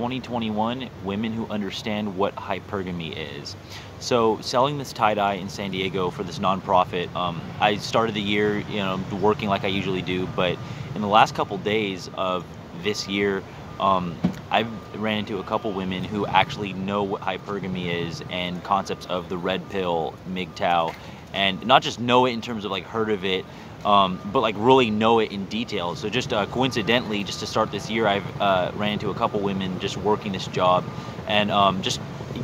2021 Women Who Understand What Hypergamy Is. So, selling this tie-dye in San Diego for this nonprofit, I started the year, working like I usually do, but in the last couple days of this year, I've ran into a couple women who actually know what hypergamy is and concepts of the red pill, MGTOW, and not just know it in terms of like heard of it, but like really know it in detail. So just coincidentally, just to start this year, I've ran into a couple women just working this job, and just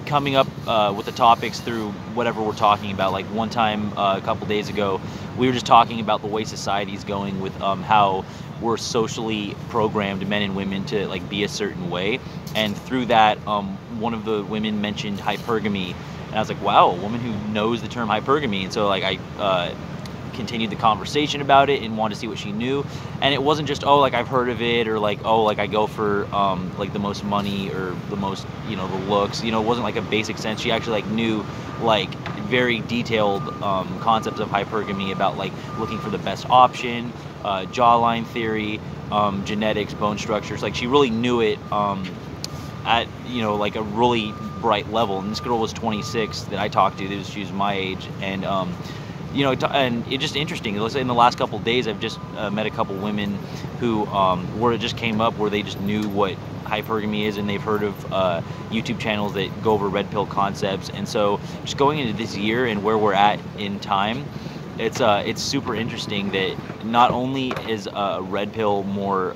coming up with the topics through whatever we're talking about. Like one time a couple days ago, we were just talking about the way society's going with how we're socially programmed, men and women, to like be a certain way. And through that, one of the women mentioned hypergamy, and I was like, wow, a woman who knows the term hypergamy. And so like I continued the conversation about it and wanted to see what she knew. And it wasn't just, oh, like I've heard of it, or like, oh, like I go for like the most money or the most, the looks. It wasn't like a basic sense. She actually like knew like very detailed concepts of hypergamy, about like looking for the best option, jawline theory, genetics, bone structures. Like she really knew it at like a really bright level. And this girl was 26 that I talked to. She was my age, and and it's just interesting. In the last couple of days, I've just met a couple women who where it just came up where they just knew what hypergamy is, and they've heard of YouTube channels that go over red pill concepts. And so just going into this year and where we're at in time, it's super interesting that not only is red pill more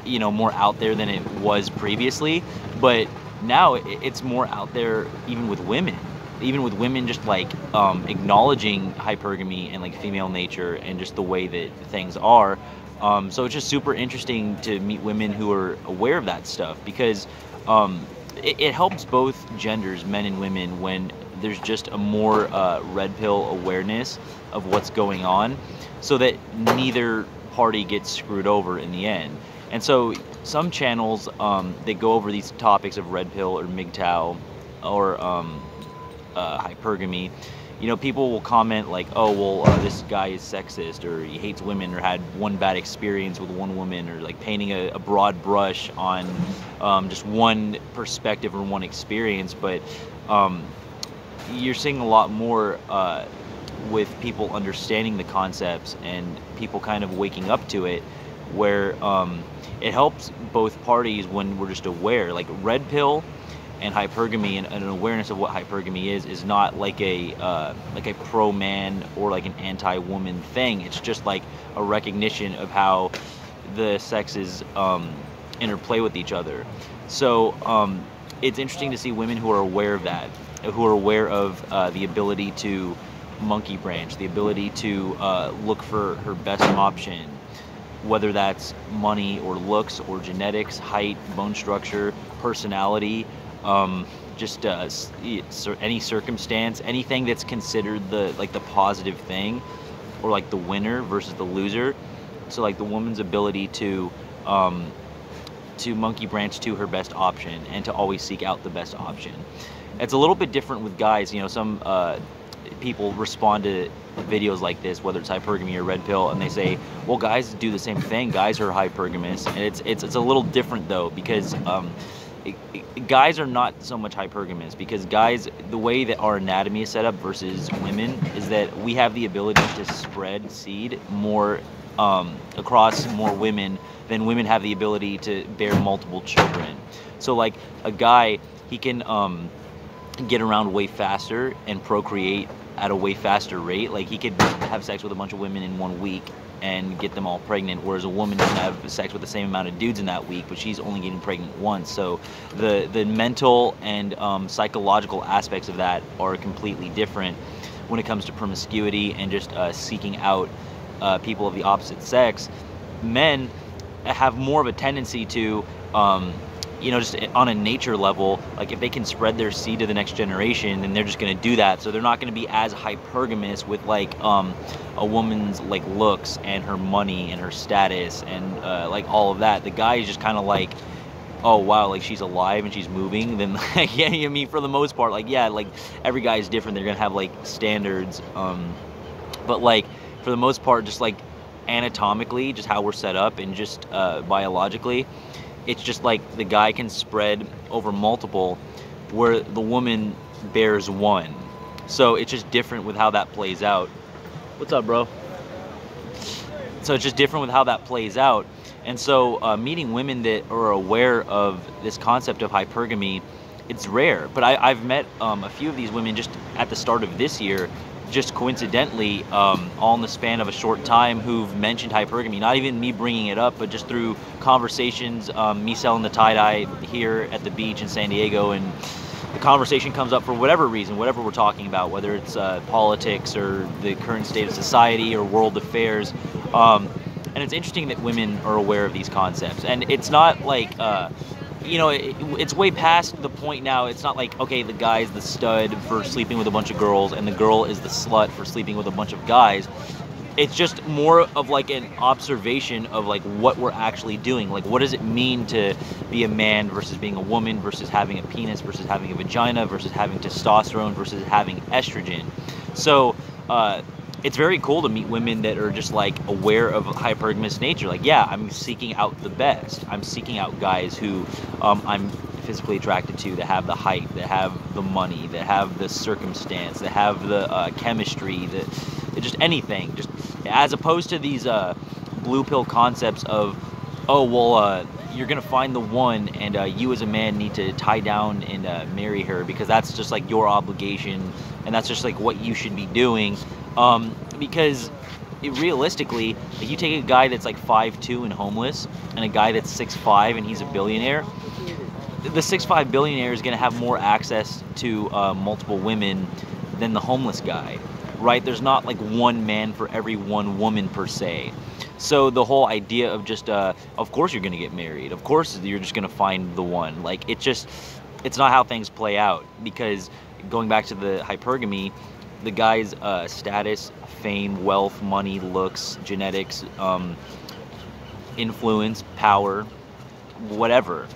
more out there than it was previously, but now it's more out there even with women. Even with women just like acknowledging hypergamy and like female nature and just the way that things are. So it's just super interesting to meet women who are aware of that stuff, because it helps both genders, men and women, when there's just a more red pill awareness of what's going on, so that neither party gets screwed over in the end. And so some channels that go over these topics of red pill or MGTOW or hypergamy, people will comment like, oh, well, this guy is sexist, or he hates women, or had one bad experience with one woman, or like painting a broad brush on just one perspective or one experience. But you're seeing a lot more with people understanding the concepts and people kind of waking up to it, where it helps both parties when we're just aware. Like red pill and hypergamy, and an awareness of what hypergamy is not like a pro-man or like an anti-woman thing. It's just like a recognition of how the sexes interplay with each other. So it's interesting to see women who are aware of that, who are aware of the ability to monkey branch, the ability to look for her best option, whether that's money or looks or genetics, height, bone structure, personality, just any circumstance, anything that's considered the positive thing, or like the winner versus the loser. So like the woman's ability to monkey branch to her best option and to always seek out the best option. It's a little bit different with guys. Some people respond to videos like this, whether it's hypergamy or red pill, and they say, well, guys do the same thing. Guys are hypergamous. And it's a little different though, because guys are not so much hypergamous, because guys, the way that our anatomy is set up versus women is that we have the ability to spread seed more across more women than women have the ability to bear multiple children. So like a guy, he can get around way faster and procreate at a way faster rate. Like he could have sex with a bunch of women in 1 week and get them all pregnant, whereas a woman can have sex with the same amount of dudes in that week, but she's only getting pregnant once. So the mental and psychological aspects of that are completely different when it comes to promiscuity and just seeking out people of the opposite sex. Men have more of a tendency to just on a nature level, like if they can spread their seed to the next generation, then they're just going to do that. So they're not going to be as hypergamous with like a woman's like looks and her money and her status and like all of that. The guy is just kind of like, oh wow, like she's alive and she's moving. Then yeah, I mean, for the most part, like yeah, like every guy is different. They're gonna have like standards, but like for the most part, just like anatomically, just how we're set up and just biologically, it's just like the guy can spread over multiple, where the woman bears one. So it's just different with how that plays out. What's up, bro? So it's just different with how that plays out. And so meeting women that are aware of this concept of hypergamy, it's rare. But I've met a few of these women just at the start of this year, just coincidentally, all in the span of a short time, who've mentioned hypergamy. Not even me bringing it up, but just through conversations, me selling the tie-dye here at the beach in San Diego, and the conversation comes up for whatever reason, whatever we're talking about, whether it's politics or the current state of society or world affairs. And it's interesting that women are aware of these concepts. And it's not like, it's way past the point now. It's not like, okay, the guy's the stud for sleeping with a bunch of girls and the girl is the slut for sleeping with a bunch of guys. It's just more of like an observation of like what we're actually doing. Like, what does it mean to be a man versus being a woman, versus having a penis, versus having a vagina, versus having testosterone, versus having estrogen. So it's very cool to meet women that are just like aware of hypergamous nature. Like, yeah, I'm seeking out the best. I'm seeking out guys who I'm physically attracted to, that have the height, that have the money, that have the circumstance, that have the chemistry, that just anything. Just as opposed to these blue pill concepts of, oh, well, you're gonna find the one, and you as a man need to tie down and marry her, because that's just like your obligation, and that's just like what you should be doing. Because realistically, like, you take a guy that's like 5'2" and homeless, and a guy that's 6'5" and he's a billionaire. The 6'5" billionaire is gonna have more access to multiple women than the homeless guy, right? There's not like one man for every one woman per se. So the whole idea of just, of course you're gonna get married, of course you're just gonna find the one, like, it's not how things play out. Because going back to the hypergamy, the guy's status, fame, wealth, money, looks, genetics, influence, power, whatever,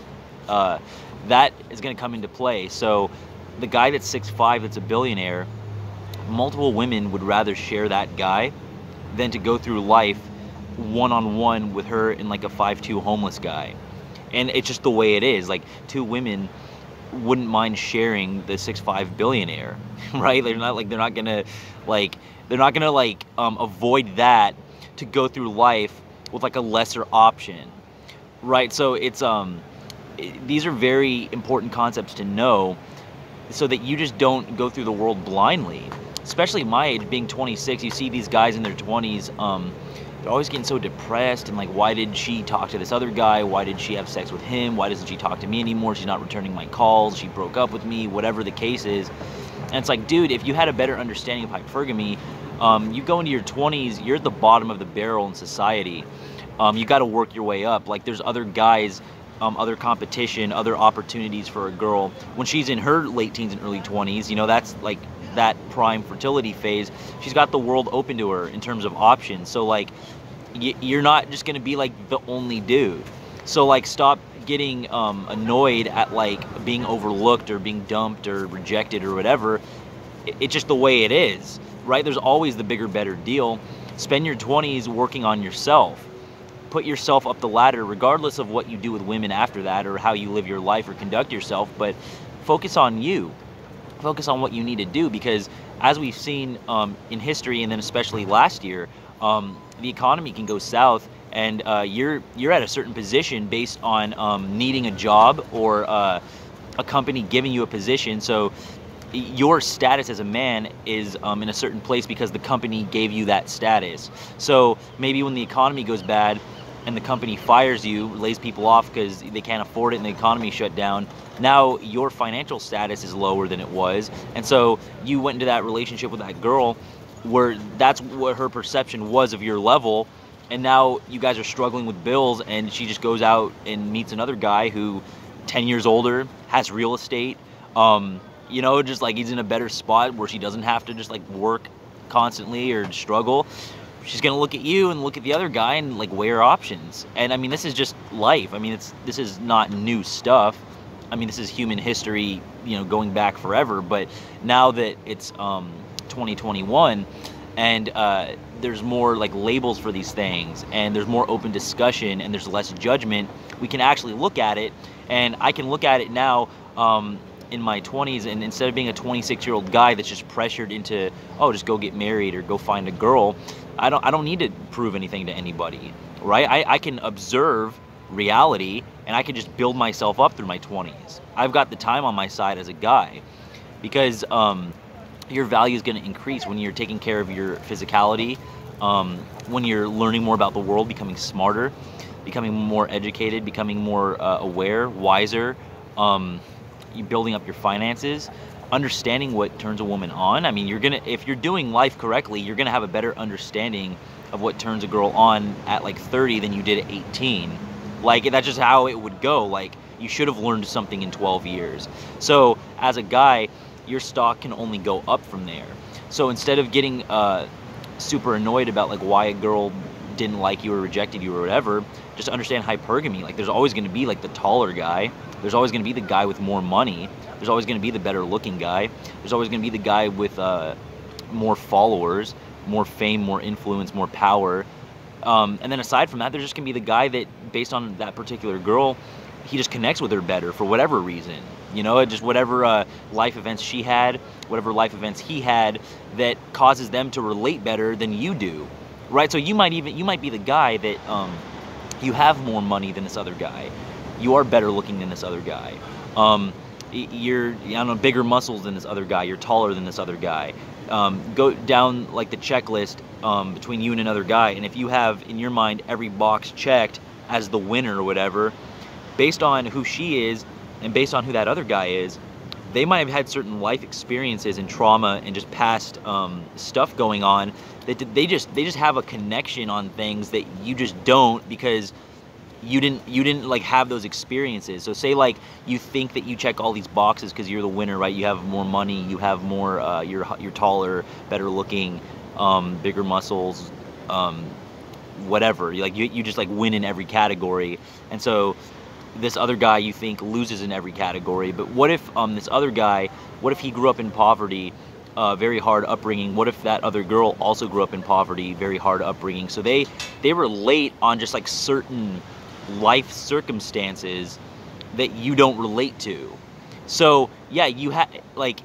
that is gonna come into play. So the guy that's 6'5", that's a billionaire, multiple women would rather share that guy than to go through life one-on-one with her and like a 5'2" homeless guy. And it's just the way it is. Like, two women wouldn't mind sharing the 6'5" billionaire, right? They're not gonna avoid that to go through life with like a lesser option, right? So it's these are very important concepts to know, so that you just don't go through the world blindly. Especially my age, being 26, you see these guys in their 20s, they're always getting so depressed, and like, why did she talk to this other guy? Why did she have sex with him? Why doesn't she talk to me anymore? She's not returning my calls. She broke up with me, whatever the case is. And it's like, dude, if you had a better understanding of hypergamy, you go into your 20s, you're at the bottom of the barrel in society. You got to work your way up. Like, there's other guys, other competition, other opportunities for a girl. When she's in her late teens and early 20s, you know, that's like that prime fertility phase. She's got the world open to her in terms of options. So like, you're not just gonna be like the only dude. So like, stop getting annoyed at like being overlooked or being dumped or rejected or whatever. It's just the way it is, right? There's always the bigger, better deal. Spend your 20s working on yourself. Put yourself up the ladder, regardless of what you do with women after that, or how you live your life or conduct yourself, but focus on you. Focus on what you need to do, because as we've seen in history, and then especially last year, the economy can go south, and you're at a certain position based on needing a job or a company giving you a position. So your status as a man is in a certain place because the company gave you that status. So maybe when the economy goes bad and the company fires you, lays people off because they can't afford it and the economy shut down, now your financial status is lower than it was. And so you went into that relationship with that girl where that's what her perception was of your level, and now you guys are struggling with bills, and she just goes out and meets another guy who 10 years older, has real estate, just like he's in a better spot where she doesn't have to just like work constantly or struggle. She's gonna look at you and look at the other guy and like weigh her options. And I mean, this is just life. I mean, this is not new stuff. I mean, this is human history, going back forever. But now that it's 2021, and there's more like labels for these things, and there's more open discussion, and there's less judgment, we can actually look at it. And I can look at it now in my 20s, and instead of being a 26-year-old guy that's just pressured into, oh, just go get married or go find a girl, I don't need to prove anything to anybody, right? I can observe reality, and I can just build myself up through my 20s. I've got the time on my side as a guy, because your value is going to increase when you're taking care of your physicality, when you're learning more about the world, becoming smarter, becoming more educated, becoming more aware, wiser, you building up your finances, understanding what turns a woman on. I mean, if you're doing life correctly, you're gonna have a better understanding of what turns a girl on at like 30 than you did at 18. Like, that's just how it would go. Like, you should have learned something in 12 years. So as a guy, your stock can only go up from there. So instead of getting super annoyed about like why a girl didn't like you or rejected you or whatever, just understand hypergamy. Like, there's always going to be like the taller guy, there's always going to be the guy with more money, there's always going to be the better looking guy, there's always going to be the guy with more followers, more fame, more influence, more power, and then aside from that, there's just going to be the guy that, based on that particular girl, he just connects with her better for whatever reason, you know, just whatever life events she had, whatever life events he had, that causes them to relate better than you do. Right, so you might be the guy that you have more money than this other guy, you are better looking than this other guy, you're, I don't know, bigger muscles than this other guy, you're taller than this other guy. Go down like the checklist between you and another guy, and if you have in your mind every box checked as the winner or whatever, based on who she is and based on who that other guy is, they might have had certain life experiences and trauma and just past stuff going on that they just have a connection on things that you just don't, because you didn't like have those experiences. So say like you think that you check all these boxes because you're the winner, right? You have more money, you have more, you're taller, better looking, bigger muscles, whatever. Like you just like win in every category, and so this other guy you think loses in every category. But what if this other guy, what if he grew up in poverty, very hard upbringing? What if that other girl also grew up in poverty, very hard upbringing? So they relate on just like certain life circumstances that you don't relate to. So yeah, you have, like,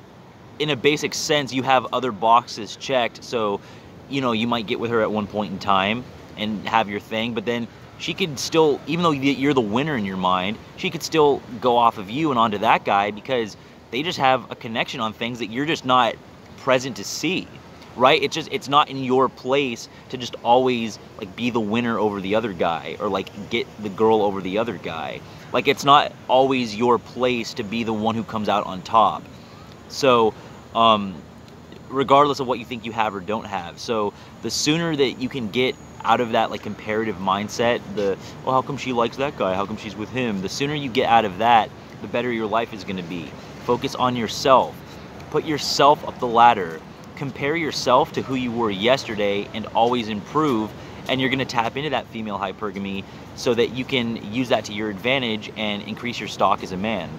in a basic sense, you have other boxes checked. So, you know, you might get with her at one point in time and have your thing, but then she could still, even though you're the winner in your mind, she could still go off of you and onto that guy, because they just have a connection on things that you're just not present to see, right? It's not in your place to just always like be the winner over the other guy, or like get the girl over the other guy. Like, it's not always your place to be the one who comes out on top. So regardless of what you think you have or don't have, so the sooner that you can get out of that like comparative mindset, well, how come she likes that guy, how come she's with him, the sooner you get out of that, the better your life is going to be. Focus on yourself, put yourself up the ladder, compare yourself to who you were yesterday, and always improve, and you're going to tap into that female hypergamy so that you can use that to your advantage and increase your stock as a man.